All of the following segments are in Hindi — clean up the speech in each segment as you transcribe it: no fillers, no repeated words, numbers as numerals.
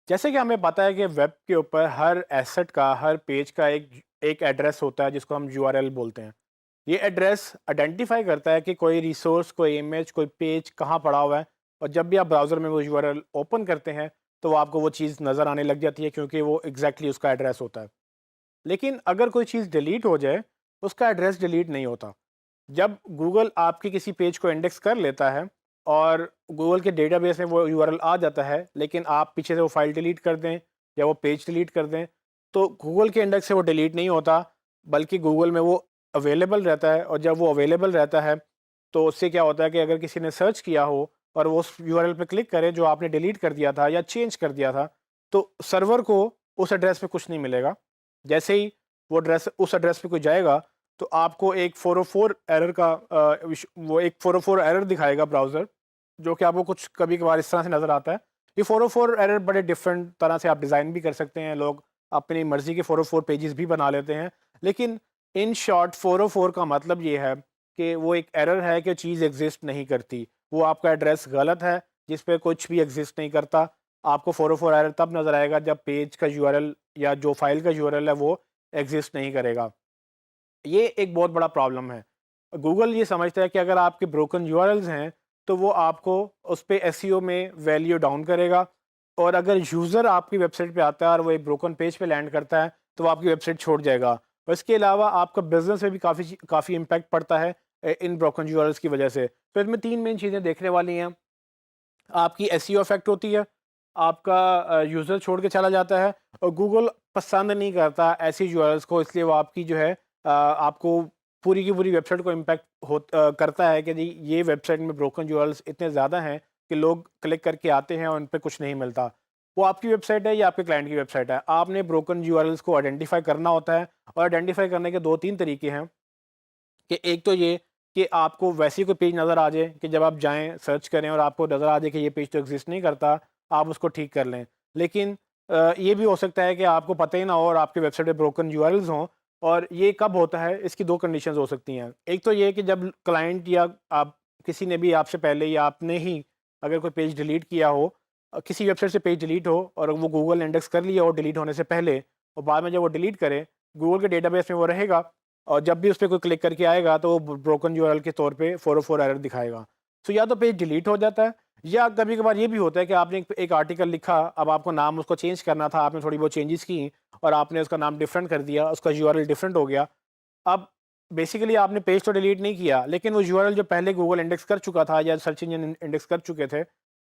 जैसे कि हमें पता है कि वेब के ऊपर हर एसेट का, हर पेज का एक एक एड्रेस होता है जिसको हम यूआरएल बोलते हैं। ये एड्रेस आइडेंटिफ़ाई करता है कि कोई रिसोर्स, कोई इमेज, कोई पेज कहाँ पड़ा हुआ है और जब भी आप ब्राउज़र में वो यूआरएल ओपन करते हैं, तो वो आपको वो चीज़ नज़र आने लग जाती है क्योंकि वो एग्ज़ैक्टली उसका एड्रेस होता है। लेकिन अगर कोई चीज़ डिलीट हो जाए, उसका एड्रेस डिलीट नहीं होता। जब गूगल आपके किसी पेज को इंडेक्स कर लेता है और गूगल के डेटाबेस में वो यूआरएल आ जाता है, लेकिन आप पीछे से वो फाइल डिलीट कर दें या वो पेज डिलीट कर दें, तो गूगल के इंडेक्स से वो डिलीट नहीं होता, बल्कि गूगल में वो अवेलेबल रहता है और जब वो अवेलेबल रहता है, तो उससे क्या होता है कि अगर किसी ने सर्च किया हो और वो उस यूआरएल पे क्लिक करे जो आपने डिलीट कर दिया था या चेंज कर दिया था, तो सर्वर को उस एड्रेस पे कुछ नहीं मिलेगा। जैसे ही उस एड्रेस पे कोई जाएगा, तो आपको एक 404 एरर का वो एक 404 एरर दिखाएगा ब्राउज़र, जो कि आपको कुछ कभी-कभार इस तरह से नज़र आता है। ये 404 एरर बड़े डिफरेंट तरह से आप डिज़ाइन भी कर सकते हैं, लोग अपनी मर्ज़ी के 404 पेजेस भी बना लेते हैं। लेकिन इन शॉर्ट 404 का मतलब ये है कि वो एक एरर है कि चीज़ एग्ज़िस्ट नहीं करती। वो आपका एड्रेस गलत है, जिस पे कुछ भी एग्ज़िस्ट नहीं करता। आपको 404 एरर तब नज़र आएगा जब पेज का यूआरएल या जो फ़ाइल का यूआरएल है वो एग्ज़िस्ट नहीं करेगा। ये एक बहुत बड़ा प्रॉब्लम है। गूगल ये समझता है कि अगर आपके ब्रोकन यूआरएल्स हैं, तो वो आपको उस पे एसईओ में वैल्यू डाउन करेगा और अगर यूज़र आपकी वेबसाइट पे आता है और वो एक ब्रोकन पेज पे लैंड करता है, तो वो आपकी वेबसाइट छोड़ जाएगा। और इसके अलावा आपका बिज़नेस में भी काफ़ी इम्पैक्ट पड़ता है इन ब्रोकन यूआरएल्स की वजह से। तो इसमें 3 मेन चीज़ें देखने वाली हैं। आपकी एसईओ इफ़ेक्ट होती है, आपका यूज़र छोड़ के चला जाता है और गूगल पसंद नहीं करता ऐसी यूआरएल्स को, इसलिए वो आपकी जो है आपको पूरी की पूरी वेबसाइट को इम्पैक्ट करता है कि जी ये वेबसाइट में ब्रोकन यूआरएल्स इतने ज़्यादा हैं कि लोग क्लिक करके आते हैं और उन पे कुछ नहीं मिलता। वो आपकी वेबसाइट है या आपके क्लाइंट की वेबसाइट है, आपने ब्रोकन यूआरएल्स को आइडेंटिफ़ाई करना होता है और आइडेंटिफ़ाई करने के 2-3 तरीके हैं। कि एक तो ये कि आपको वैसी कोई पेज नज़र आ जाए कि जब आप जाएँ, सर्च करें और आपको नज़र आ जाए कि ये पेज तो एग्ज़िस्ट नहीं करता, आप उसको ठीक कर लें। लेकिन ये भी हो सकता है कि आपको पता ही ना हो और आपकी वेबसाइट पे ब्रोकन यूआरएल्स हों और ये कब होता है, इसकी 2 कंडीशंस हो सकती हैं। एक तो ये कि जब क्लाइंट या आप किसी ने भी आपसे पहले या आपने ही अगर कोई पेज डिलीट किया हो, किसी वेबसाइट से पेज डिलीट हो और वो गूगल ने इंडेक्स कर लिया हो डिलीट होने से पहले और बाद में जब वो डिलीट करे, गूगल के डेटाबेस में वो रहेगा और जब भी उस पे कोई क्लिक करके आएगा तो वो ब्रोकन यूआरएल के तौर पे 404 एरर दिखाएगा। सो या तो पेज डिलीट हो जाता है या कभी-कभार ये भी होता है कि आपने एक आर्टिकल लिखा, अब आपको नाम उसको चेंज करना था, आपने थोड़ी बहुत चेंजेस की और आपने उसका नाम डिफरेंट कर दिया, उसका यूआरएल डिफरेंट हो गया। अब बेसिकली आपने पेज तो डिलीट नहीं किया, लेकिन वो यूआरएल जो पहले गूगल इंडेक्स कर चुका था या सर्च इंजन इंडेक्स कर चुके थे,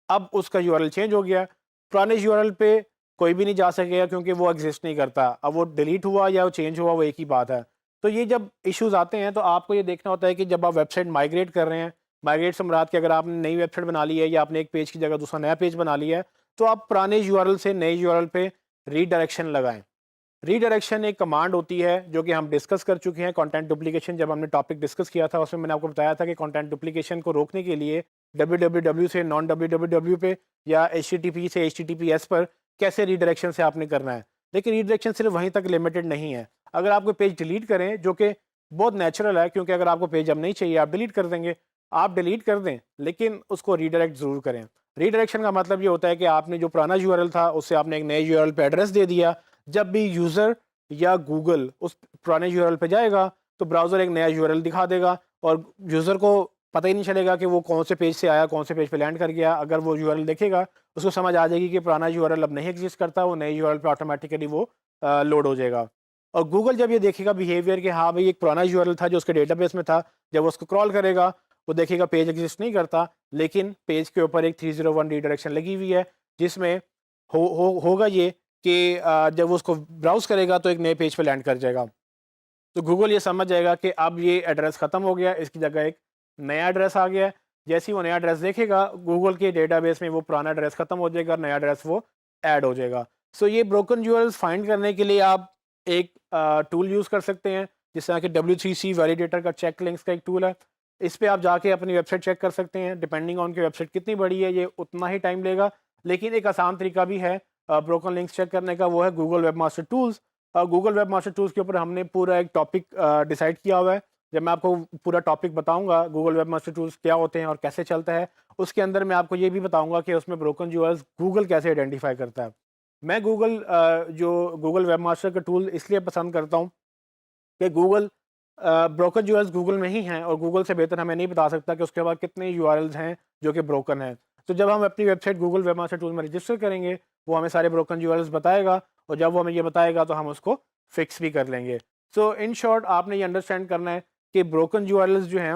अब उसका यूआरएल चेंज हो गया। पुराने यूआरएल पे कोई भी नहीं जा सकेगा क्योंकि वो एग्ज़िस्ट नहीं करता। अब वो डिलीट हुआ या वो चेंज हुआ, वो एक ही बात है। तो ये जब इश्यूज़ आते हैं, तो आपको ये देखना होता है कि जब आप वेबसाइट माइग्रेट कर रहे हैं, माइग्रेट से मुराद कि अगर आपने नई वेबसाइट बना ली है या आपने एक पेज की जगह दूसरा नया पेज बना लिया है, तो आप पुराने यूआरएल से नए यूआरएल पे रीडायरेक्शन लगाएँ। रीडायरेक्शन एक कमांड होती है जो कि हम डिस्कस कर चुके हैं, कंटेंट डुप्लीकेशन जब हमने टॉपिक डिस्कस किया था उसमें मैंने आपको बताया था कि कंटेंट डुप्लीकेशन को रोकने के लिए www से नॉन www पे या http से https पर कैसे रीडायरेक्शन से आपने करना है। लेकिन रीडायरेक्शन सिर्फ वहीं तक लिमिटेड नहीं है। अगर आप कोई पेज डिलीट करें जो कि बहुत नेचुरल है, क्योंकि अगर आपको पेज अब नहीं चाहिए आप डिलीट कर देंगे, आप डिलीट कर दें लेकिन उसको रीडायरेक्ट ज़रूर करें। रीडायरेक्शन का मतलब ये होता है कि आपने जो पुराना यूआरएल था उससे आपने एक नए यूआरएल पे एड्रेस दे दिया। जब भी यूज़र या गूगल उस पुराने यूआरएल पे जाएगा, तो ब्राउज़र एक नया यूआरएल दिखा देगा और यूज़र को पता ही नहीं चलेगा कि वो कौन से पेज से आया, कौन से पेज पे लैंड कर गया। अगर वो यूआरएल देखेगा, उसको समझ आ जाएगी कि पुराना यूआरएल अब नहीं एग्ज़िस्ट करता, वो नए यूआरएल पे ऑटोमैटिकली वो लोड हो जाएगा। और गूगल जब ये देखेगा बिहेवियर कि हाँ भाई, एक पुराना यूआरएल था जो उसके डेटाबेस में था, जब वो उसको क्रॉल करेगा, वो देखेगा पेज एग्ज़िस्ट नहीं करता, लेकिन पेज के ऊपर एक 301 रीडायरेक्शन लगी हुई है, जिसमें होगा ये कि जब वो उसको ब्राउज़ करेगा तो एक नए पेज पे लैंड कर जाएगा। तो गूगल ये समझ जाएगा कि अब ये एड्रेस ख़त्म हो गया, इसकी जगह एक नया एड्रेस आ गया है। जैसे ही वो नया एड्रेस देखेगा, गूगल के डेटाबेस में वो पुराना एड्रेस ख़त्म हो जाएगा और नया एड्रेस वो ऐड हो जाएगा। सो ये ब्रोकन यूआरएल्स फाइंड करने के लिए आप एक टूल यूज़ कर सकते हैं, जिस तरह कि W3C वैलिडेटर का चेक लिंक्स का एक टूल है। इस पे आप जाके अपनी वेबसाइट चेक कर सकते हैं, डिपेंडिंग ऑन कि वेबसाइट कितनी बड़ी है, ये उतना ही टाइम लेगा। लेकिन एक आसान तरीका भी है ब्रोकन लिंक्स चेक करने का, वो है Google webmaster tools. Google web master tools के ऊपर हमने पूरा एक टॉपिक डिसाइड किया हुआ है। जब मैं आपको पूरा टॉपिक बताऊँगा गूगल वेब मास्टर टूल्स क्या होते हैं और कैसे चलता है, उसके अंदर मैं आपको ये भी बताऊँगा कि उसमें ब्रोकन यूआरएल्स गूगल कैसे आइडेंटिफ़ाई करता है। मैं जो गूगल वेब मास्टर का टूल इसलिए पसंद करता हूँ कि गूगल ब्रोकन यूआरएल्स गूगल में ही हैं और गूगल से बेहतर हमें नहीं बता सकता कि उसके बाद कितने यूआरएल्स हैं जो कि ब्रोकन हैं। तो जब हम अपनी website Google web master tool में रजिस्टर करेंगे, वो हमें सारे ब्रोकन यूआरएल्स बताएगा और जब वो हमें ये बताएगा तो हम उसको फिक्स भी कर लेंगे। सो इन शॉर्ट आपने ये अंडरस्टैंड करना है कि ब्रोकन यूआरएल्स जो हैं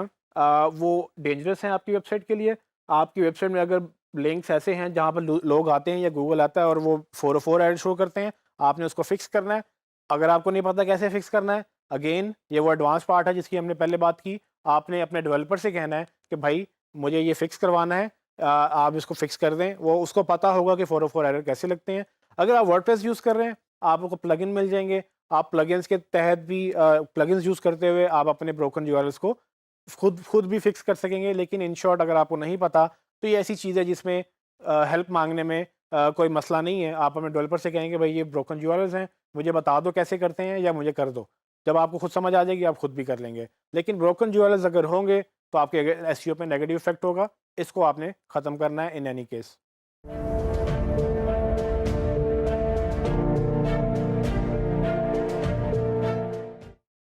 वो डेंजरस हैं आपकी वेबसाइट के लिए। आपकी वेबसाइट में अगर लिंक्स ऐसे हैं जहाँ पर लोग आते हैं या गूगल आता है और वो 404 एरर शो करते हैं, आपने उसको फिक्स करना है। अगर आपको नहीं पता कैसे फिक्स करना है, अगेन ये वो एडवांस पार्ट है जिसकी हमने पहले बात की। आपने अपने डेवलपर से कहना है कि भाई मुझे ये फिक्स करवाना है, आप इसको फिक्स कर दें। वो उसको पता होगा कि 404 एरर कैसे लगते हैं। अगर आप वर्डप्रेस यूज़ कर रहे हैं, आपको प्लगइन मिल जाएंगे। आप प्लगइन्स के तहत भी प्लगइन्स यूज़ करते हुए आप अपने ब्रोकन यूआरएल्स को खुद खुद भी फिक्स कर सकेंगे। लेकिन इन शॉर्ट अगर आपको नहीं पता तो ये ऐसी चीज़ है जिसमें हेल्प मांगने में कोई मसला नहीं है। आप अपने डेवलपर से कहेंगे भाई ये ब्रोकन यूआरएल्स हैं, मुझे बता दो कैसे करते हैं या मुझे कर दो। जब आपको खुद समझ आ जाएगी आप खुद भी कर लेंगे। लेकिन ब्रोकन यूआरएल्स अगर होंगे तो आपके एसईओ पे नेगेटिव इफेक्ट होगा। इसको आपने ख़त्म करना है इन एनी केस।